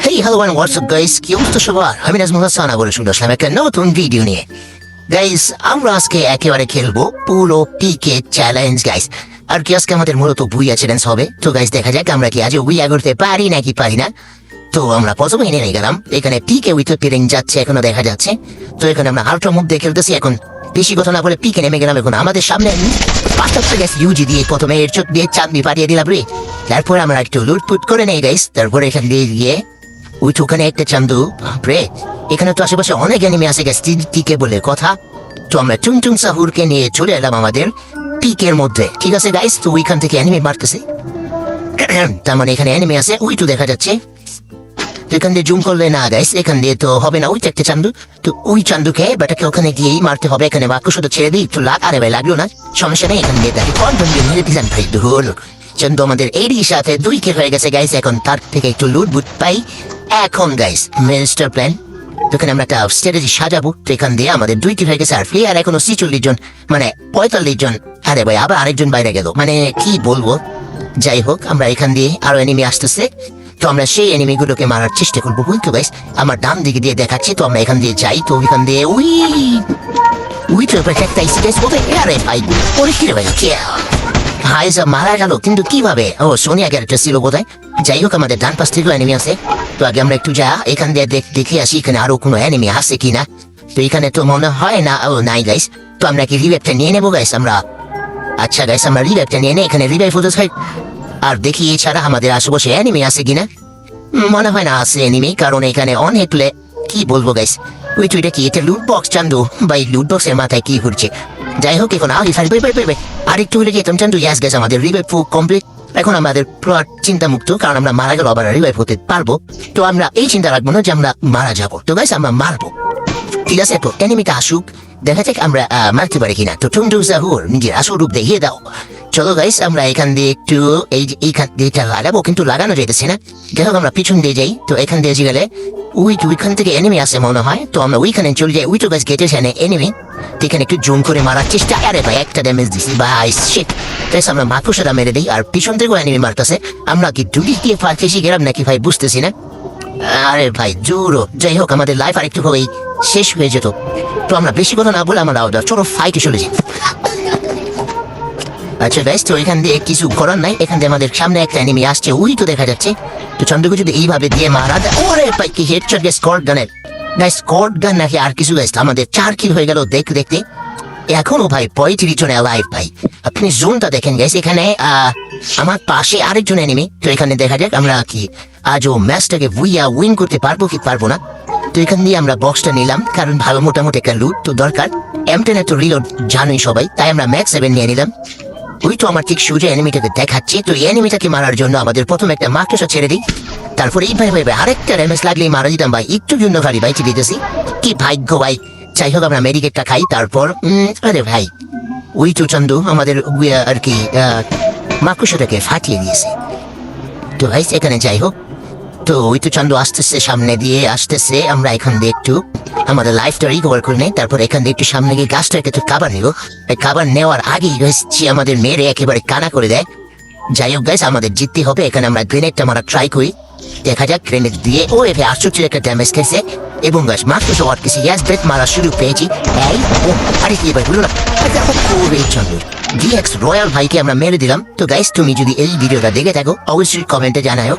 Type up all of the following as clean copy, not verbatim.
Hey, hello and what's up guys? কি অবস্থা সবার? আমি নাজমুল হাসান আবার শুরু করলাম একটা নতুন ভিডিও নিয়ে। গাইস, আমরা আজকে একেবারে খেলবো পুরো পিকে চ্যালেঞ্জ গাইস। আর কি আজকে আমাদের মূলত বুইয়া চ্যালেঞ্জ হবে। তো গাইস দেখা যাক আমরা কি আজ বুইয়া করতে পারি নাকি পারি না। তো আমরা প্রথমে নিয়ে গেলাম, এখানে পিকে উইকেট পেরিং যাচ্ছে, এখনো দেখা যাচ্ছে। তো এখানে আমরা আল্ট্রা মুভ দিয়ে খেলতেছি। এখন বেশি কথা না বলে পিকে নেমে গেলাম। এখন আমাদের সামনে পাঁচটা গ্যাস ইউজি দিয়ে প্রথমে এর চোখ দিয়ে চাঁদনি পাঠিয়ে দিলাম রে। তারপর আমরা একটু লুটপুট করে নেই গাইস। তারপরে এখান দিয়ে গিয়ে ওখানে একটা চান্দু বাপরে, এখানে তো আশেপাশে অনেক এনিমি আছে গ্যাস, টিকে বলে কথা। তো আমরা চুং সাহুরকে নিয়ে চলে এলাম আমাদের পিকের মধ্যে, ঠিক আছে গাইস। তো ওইখান থেকে এনিমি মারতেছে, তার মানে এখানে এনিমি আছে, ওইটু দেখা যাচ্ছে। এখান দিয়ে জুম করলে না গাইস, এখান দিয়ে তো হবে না, ওইটা একটা চান্দু। তো ওই চান্দুকে বাটাকে ওখানে গিয়েই মারতে হবে। এখানে বাক্য শুধু ছেড়ে দিই একটু আরে ভাই লাগলো না, সমস্যা নেই। এখান দিয়ে তাকে কনফার্ম দিয়ে মেরে দিলাম ভাই। ধর চান্দু আমাদের এরই সাথে 2 কিল হয়ে গেছে গাইস। এখন তার থেকে একটু লুট বুট পাই। এখন গাইস মিস্টার প্ল্যান, এখানে আমরা একটা স্ট্র্যাটেজি সাজাবো। তো এখান দিয়ে আমাদের 2 কিল হয়ে গেছে, আর প্লেয়ার এখনো 46 জন, মানে 45 জন। আরে ভাই আবার আরেকজন বাইরে গেল, মানে কি বলবো। যাই হোক, আমরা এখান দিয়ে আরো এনিমি আসতেছে। তো আমরা সেই এনিমিগুলোকে মারার চেষ্টা করবো। বুঝতো গাইস, আমার ডান দিকে দিয়ে দেখাচ্ছি। তো আমরা এখান দিয়ে যাই। তো ওইখান দিয়ে উই তো একটা গাইস বলতে আরে ভাই পরে কি রে ভাই ভাই সব মারা গেল, কিন্তু কিভাবে? ও সোনিয়া ক্যারেক্টার ছিল বোধহয়। যাই হোক, আমাদের ডান পাশ থেকে এনিমি আছে। তো আগে আমরা একটু যা এখান দিয়ে দেখে আসি এখানে আরো কোনো এনিমি আছে কিনা। তো এখানে তো মনে হয় না, ও নাই গাইস। তো আমরা কি রিভাইভটা নিয়ে নেবো গাইস আমরা? আচ্ছা গাইস, আমরা রিভাইভটা নিয়ে নেই, এখানে রিভাইভ হতে হয়। আর দেখি এছাড়া আমাদের আশেপাশে এনিমি আছে কিনা। মনে হয় না আছে এনিমি, কারণ এখানে অনেক কি বলবো গাইস। এটা কি, এটা লুট বক্স চান্দু ভাই, লুট বক্সের মাথায় কি ঘুরছে। যাই হোক, এখন আরেকটু হলে যেতাম চান্দু। ইয়াস গাইস, আমাদের রিভাইভ কমপ্লিট। এখন আমাদের পুরো চিন্তা মুক্ত, কারণ আমরা মারা গেল আবার রিভাইভ হতে পারবো। তো আমরা এই চিন্তা রাখবো না যে আমরা মারা যাবো। তো গাইস আমরা মারবো, ঠিক আছে। তো এনিমিটা আসুক, দেখা যাক আমরা মারতে পারি কিনা। তো টুং সাহুর নিজের আসল রূপ দেখিয়ে দাও। চলো গাইস, আমরা এখান দিয়ে একটু এইখান দিয়ে লাগাবো, কিন্তু লাগানো যেতেছে না। দেখো আমরা পিছন দিয়ে যাই। তো এখান দিয়ে গেলে ওইখান থেকে এনিমি আসে মনে হয়। তো আমরা ওইখানে চলে যাই। ওইটু গাছ গেটের সামনে এনিমি, এখানে একটু জুম করে মারার চেষ্টা। আরে ভাই একটা ড্যামেজ দিছি ভাই, শিট। তাই আমরা মাকুসাটা মেরে দিই, আর পিছন থেকেও এনিমি মারতেছে। আমরা কি ডুলি দিয়ে ফেসে গেলাম নাকি ভাই, বুঝতেছি না। আরে ভাই জোরো। যাই হোক, আমাদের লাইফ আর একটু হয়েই শেষ হয়ে যেত। তো আমরা বেশি কথা না বলে আমরা চলো ফাইটে চলে যাই। আচ্ছা গাইস, তো এখান দিয়ে কিছু করার নাই। এখান দিয়ে আমাদের সামনে একটা এনিমি আসছে, ওই তো দেখা যাচ্ছে। তো চন্দ্রকে যদি এইভাবে দিয়ে মারা যায়, ওরে ভাই কি হেডশট গাইস, স্কট গানের গাইস, স্কট গান নাকি আর কিছু গাইস। আমাদের 4 কিল হয়ে গেল দেখতে দেখতে। এখনো ভাই 35 জন অ্যালাইভ ভাই। আপনি জোনটা দেখেন গাইস, এখানে আমার পাশে আরেকজন এনিমি। তো এখানে দেখা যাক আমরা কি আজও ম্যাচটাকে উইন করতে পারবো কি পারবো না। তো এখান দিয়ে আমরা বক্সটা নিলাম, কারণ ভালো মোটামুটি একটা লুট তো দরকার। M10 তো রিলোড জানোই সবাই, তাই আমরা ম্যাক্স 7 নিয়ে নিলাম। ওই তো আমার ঠিক সোজা এনিমিটাকে দেখাচ্ছি। তো এই এনিমিটাকে মারার জন্য আমাদের প্রথমে একটা মার্কেশা ছেড়ে দিই। তারপরে এই ভাই আরেকটা ড্যামেজ লাগলেই মারা দিতাম ভাই, একটু জন্য গাড়ি বাইচে দিতেছি, কি ভাগ্য ভাই। যাই হোক, আমরা মেডিকেটটা খাই। তারপর আরে ভাই ওই তো চন্দু আমাদের আর কি মাকুশাটাকে ফাটিয়ে দিয়েছে। তো ভাই এখানে যাই হোক, তো ওই তো চন্দ্র আসতেছে, সামনে দিয়ে আসতেছে। আমরা এখান দিয়ে একটু আমাদের লাইফটা রিকভার করে নেই। তারপর এখান দিয়ে একটু সামনে গিয়ে গাছটাকে একটু কাবার নিব। খাবার নেওয়ার আগেই রয়েছে আমাদের মেরে একেবারে কানা করে দেয়। যাই হোক গাইস, আমাদের জিততে হবে। এখানে আমরা গ্রেনেডটা মারা ট্রাই করি, দেখা যাক। গ্রেনেড দিয়ে ও এভাবে 800 একটা ড্যামেজ খেয়েছে। এবং গাছ মাত্র সবার কিছু ইয়াস ব্রেথ মারা শুরু পেয়েছি। আরে কি ভাই বলো না, চন্দ্র ডিএক্স রয়্যাল ভাইকে আমরা মেরে দিলাম। তো গাইস, তুমি যদি এই ভিডিওটা দেখে থাকো অবশ্যই কমেন্টে জানাও,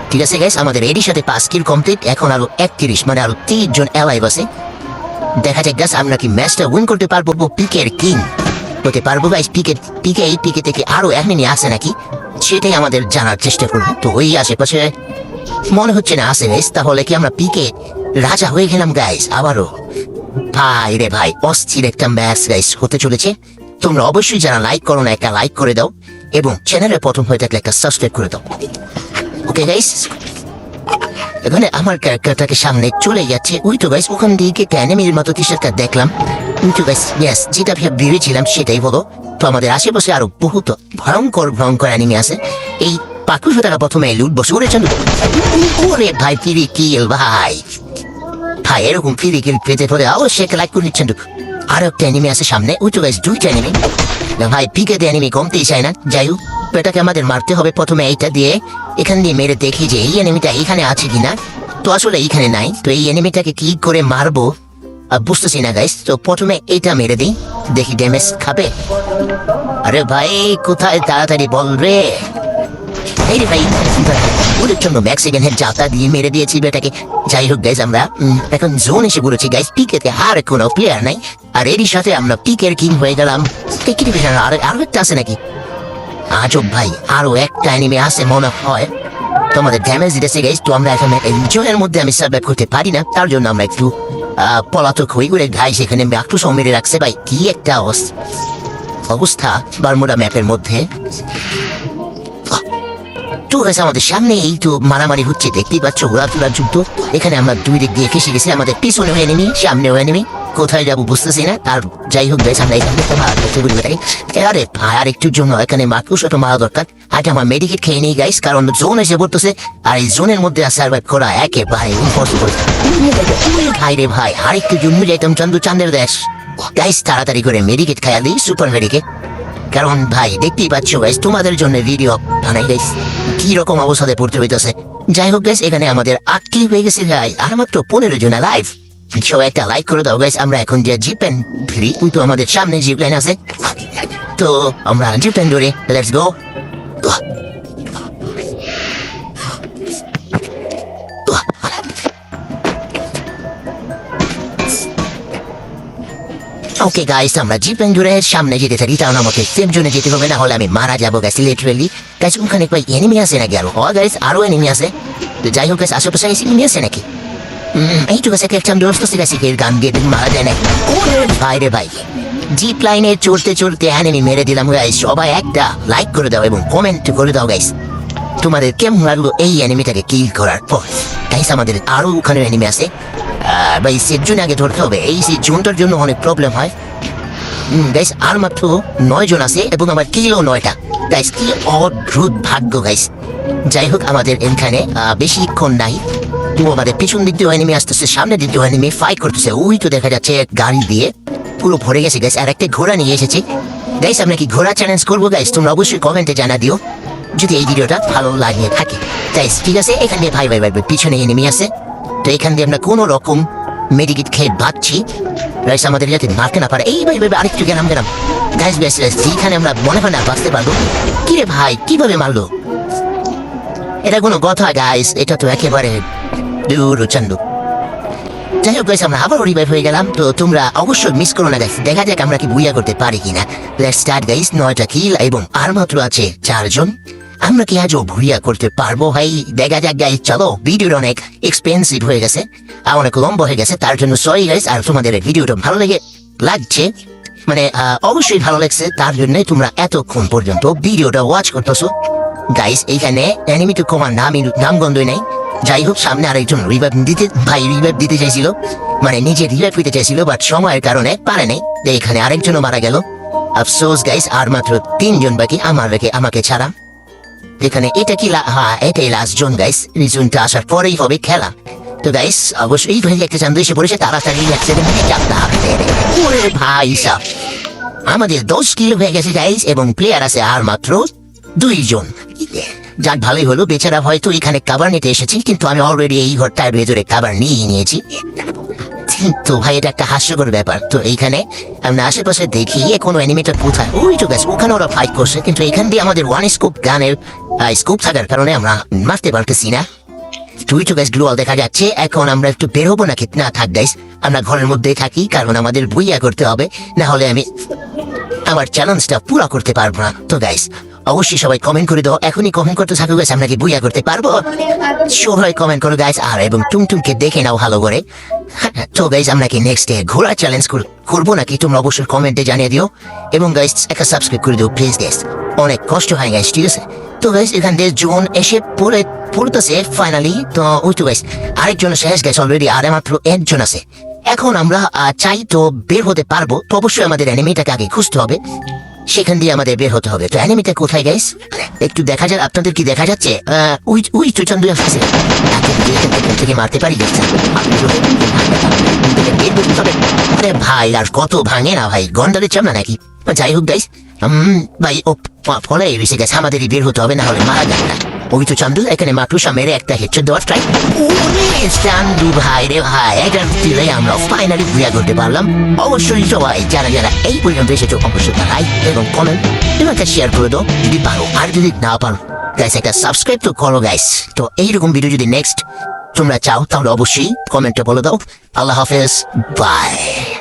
ঠিক আছে গাইস। আমাদের এরই সাথে 5 কিল কমপ্লিট। এখন আরো 31, মানে আরো 30 জন অ্যালাইভ আছে। দেখা যাক গাইস, আমরা কি ম্যাচটা উইন করতে পারবো, পিকের কিং হতে পারবো গাইস। পিকে থেকে আরো এনিমি আছে নাকি, সেটাই আমাদের জানার চেষ্টা করবো। তো ওই আশেপাশে মনে হচ্ছে না আছে গাইস, তাহলে কি আমরা পিকে রাজা হয়ে গেলাম গাইস আবারও। ভাই রে ভাই, অস্থির একটা ম্যাচ গাইস হতে চলেছে। তোমরা অবশ্যই যারা লাইক করো না, একটা লাইক করে দাও, এবং চ্যানেলে প্রথম হয়ে থাকলে একটা সাবস্ক্রাইব করে দাও। ওকে গাইস, এখানে আমার ক্যারেক্টারটাকে সামনে চলে যাচ্ছে। ওই তো গাইস, ওখান দিয়ে একটা এনিমির মতো কিছু একটা দেখলাম। ওই তো গাইস, ইয়েস, যেটা ভেবেছিলাম সেটাই হলো। তো আমাদের আশেপাশে আরো বহুত ভয়ঙ্কর এনিমি আছে। এই পাকুশো টাকা প্রথমে লুট বসে ওরে চন্দ্র, ওরে ভাই ফিরি কিল ভাই। ভাই এরকম ফিরি কিল পেতে পরে অবশ্যই একটা লাইক করে নিচ্ছেন। আরো একটা এনিমি আছে সামনে। ওই তো গাইস, 2টা এনিমি ভাই। পিকে এনিমি কমতেই চায় না। যাই হোক, এটাকে আমাদের মারতে হবে প্রথমে এইটা দিয়ে, এখান দিয়ে মেরে দেখি যে এই এনিমিটা এখানে আছে কিনা। তো আসলে এইখানে নাই, তো এই এনিমিটাকে কি করে মারবো বুঝতেছি না গাইস। তো প্রথমে এইটা মেরে দিই, দেখি ড্যামেজ খাবে। আরে ভাই কোথায়, তাড়াতাড়ি বল রে। এই রে ভাই, ওদের জন্য ম্যাক্সিকানের যাতা দিয়ে মেরে দিয়েছি বেটাকে। যাই হোক গাইস, আমরা এখন জোন এসে বলেছি গাইস। পিকেতে আর কোনো প্লেয়ার নাই, আর এরই সাথে আমরা পিকের কিং হয়ে গেলাম। আরো একটা আছে নাকি? আজব ভাই, আরো একটা এনিমি আছে মনে হয়। তোমাদের ড্যামেজ দিতেছে গাইস। তো আমরা এখন জোনের মধ্যে আমি সার্ভাইভ করতে পারি না, তার জন্য আমরা একটু পলাতক হয়ে গেলে ভাই সেখানে একটু সব মেরে রাখছে। ভাই কি একটা অবস্থা বারমুডা ম্যাপের মধ্যে। তো গাইস আমাদের সামনে এই তো মারামারি হচ্ছে, দেখতেই পাচ্ছ, ঘোরাফেরার যুদ্ধ। এখানে আমরা দুই দিক দিয়ে ফেসে গেছি, আমাদের পিছনেও এনিমি সামনেও এনিমি, কোথায় যাবো বুঝতেছি না। আর যাই হোক গাইস, আমরা এখান থেকে মারা করতে বলি এটাকে। আরে ভাই আর একটুর জন্য এখানে মাকড়সাটা মারা দরকার। আগে আমার মেডিকেট খেয়ে নিই গাইস, কারণ জোন এসে পড়তেছে, আর এই জোনের মধ্যে সার্ভাইভ করা একেবারে ইম্পসিবল। ভাই রে ভাই, আর একটু জন্য যাইতাম চান্দের দেশ। গাইস তাড়াতাড়ি করে মেডিকেট খাইয়া দিই, সুপার মেডিকেট। কারণ ভাই দেখতেই পাচ্ছ গাইস, তোমাদের জন্য ভিডিও বানাই গাইস, কি রকম অবস্থাতে পড়তে হইতেছে। যাই হোক গাইস, এখানে আমাদের 8 কিল হয়ে গেছে গাই, আর মাত্র 15 জন লাইভ। সবাই একটা লাইক করে দাও গাইস। আমরা এখন যে জিপেন ফ্রি, তো আমাদের সামনে জিপলাইন আছে, তো আমরা জিপেন ধরে লেটস গো। ওকে গাইস, আমরা জিপেন জুড়ে সামনে যেতে থাকি, কারণ আমাকে সেফ জোনে যেতে হবে, না হলে আমি মারা যাবো গাইস লিটারালি। গাইস ওখানে কই এনিমি আছে নাকি? গাইস আরো এনিমি আছে। তো যাই হোক গাইস, আশেপাশে এনিমি আছে নাকি? এই তো গাছ একটা দোস্ত গেছে, গান দিয়ে মারা যায় না। ভাই রে ভাই, জিপ লাইনে চলতে চলতে এনিমি মেরে দিলাম গাইস। সবাই একটা লাইক করে দাও এবং কমেন্ট করে দাও গাইস, তোমাদের কেমন লাগলো এই এনিমিটাকে কিল করার পর। গাইস আমাদের আরো ওখানে এনিমি আছে ভাই, সেফ জোন আগে ধরতে হবে, এই সেফ জোনটার জন্য অনেক প্রবলেম হয়। গাইস আর মাত্র 9 জন আছে এবং আমার কিলও 9টা গাইস, কি অদ্ভুত ভাগ্য গাইস। যাই হোক আমাদের এখানে বেশিক্ষণ নাই, তো আমাদের পিছন দিক দিয়ে এনিমি আসতেছে, সামনের দিক দিয়ে এনিমি ফাইট করতেছে। ওই তো দেখা যাচ্ছে গাড়ি দিয়ে পুরো ভরে গেছে গাইস। আর একটা ঘোড়া নিয়ে এসেছি গাইস, আমরা কি ঘোড়া চ্যালেঞ্জ করবো গাইস? তোমরা অবশ্যই কমেন্টে জানা দিও যদি এই ভিডিওটা ভালো লাগে থাকে গাইস। ঠিক আছে, এখান দিয়ে ভাই পিছনে এনিমি আছে, তো এখান দিয়ে আমরা কোনো রকম মেডিকেট খেয়ে বাঁচছি গাইস, আমাদের যাতে মারতে না পারে। এই ভাই আরেকটু গেলাম গাইস গাইস, যেখানে আমরা মনে হয় না বাঁচতে পারবো। কিরে ভাই কিভাবে মারলো? এটা কোনো কথা গাইস? এটা তো একেবারে দূর চান্দু। যাই হোক গাইস, আমরা আবার রিভাইভ হয়ে গেলাম। তো তোমরা অবশ্যই মিস করো না গাইস, দেখা যাক আমরা কি বুইয়া করতে পারি কিনা। লেটস স্টার্ট গাইস, 9টা কিল এবং আর মাত্র আছে 4 জন। আমরা কি আজও বুইয়া করতে পারবো ভাই? দেখা যাক গাইস। চলো, ভিডিওটা অনেক এক্সপেন্সিভ হয়ে গেছে আর অনেক লম্বা হয়ে গেছে, তার জন্য সরি গাইস। আর তোমাদের ভিডিওটা ভালো লাগছে মানে অবশ্যই ভালো লাগছে, তার জন্যই তোমরা এতক্ষণ পর্যন্ত ভিডিওটা ওয়াচ করতেছো গাইস। এইখানে এনিমি তো কমার নাম গন্ধই নাই। যাই হোক, সামনে আরেকজন রিভাইভ দিতে চাইছিল, মানে নিজে রিভাইভ হইতে চাইছিল, বাট সময়ের কারণে পারে নাই। এখানে আরেকজনও মারা গেল, আফসোস গাইস। আর মাত্র 3 জন বাকি আমাকে ছাড়া। এখানে এটা কি এটাই লাস্ট জোন গাইস, এই জোনটা আসার পরেই হবে খেলা। তো গাইস অবশ্যই একটা চান্দ এসে পড়েছে, তাড়াতাড়ি ভাই সাহ আমাদের 10 কিল হয়ে গেছে গাইস, এবং প্লেয়ার আছে আর মাত্র 2 জন। যাক ভালোই হলো, বেচারা হয়তো এখানে কাভার নিতে এসেছি, কিন্তু আমি অলরেডি এই ঘরটার ভেতরে কাভার নিয়ে নিয়েছি। তো ভাই এটা একটা হাস্যকর ব্যাপার। তো এইখানে আমরা আশেপাশে দেখি কোনো এনিমিটার কোথায়, ওই তো গাছ ওখানে ওরা ফাইট করছে, কিন্তু এখান দিয়ে আমাদের 1 স্কোপ গানের স্কোপ থাকার কারণে আমরা মারতে পারতেছি না। তুই তো গাছ গ্লোয়াল দেখা যাচ্ছে। এখন আমরা একটু বের হবো নাকি? না থাক গাইস, আমরা ঘরের মধ্যেই থাকি, কারণ আমাদের বুইয়া করতে হবে, না হলে আমি আমার চ্যালেঞ্জটা পুরো করতে পারবো না। তো গাইস অবশ্যই সবাই কমেন্ট করে দাও, এখনই কমেন্ট করতে থাকো গাইস, আমরা কি বুইয়া করতে পারবো? সবাই কমেন্ট করো গাইস, আর এবং টুমটুমকে দেখে নাও ভালো করে। তো গাইস আমরা কি নেক্সট ডে ঘোড়া চ্যালেঞ্জ করবো নাকি? তোমরা অবশ্যই কমেন্টে জানিয়ে দিও, এবং গাইস একটা সাবস্ক্রাইব করে দিও প্লিজ গাইস, অনেক কষ্ট হয় গাইস, ঠিক আছে? তো গাইস এখান থেকে জোন এসে পড়তেছে ফাইনালি। তো ওই তো গাইস আরেকজন শেষ গাইস অলরেডি, আর মাত্র 1 জন আছে। এখন আমরা চাই তো বের হতে পারবো, তো অবশ্যই আমাদের এনিমিটাকে আগে খুঁজতে হবে, সেখান দিয়ে আমাদের বের হতে হবে। তো এনিমিটা কোথায় গাইস একটু দেখা যায়? আপনাদের কি দেখা যাচ্ছে? ওই তো চন্দ্র আসছে, থেকে মারতে পারি দেখছেন? আরে ভাই আর কত ভাঙে না ভাই, গন্ডারের চামড়া নাকি? যাই হোক গাইস ভাই ফলে এসে গেছে, আমাদেরই বের হতে হবে, না হলে মারা যাবে না। ওই তো চান্দু এখানে মাটুসা মেরে একটা হেডশট দেওয়ার ট্রাই। চান্দু ভাই রে ভাই, এটার দিলে আমরা ফাইনালি বুয়া করতে পারলাম। অবশ্যই সবাই যারা যারা এই পর্যন্ত এসেছো অবশ্যই লাইক এবং কমেন্ট এবং একটা শেয়ার করে দাও যদি পারো, আর যদি না পারো গাইস একটা সাবস্ক্রাইব তো করো গাইস। তো এইরকম ভিডিও যদি নেক্সট তোমরা চাও তাহলে অবশ্যই কমেন্টে বলে দাও। আল্লাহ হাফেজ, বাই।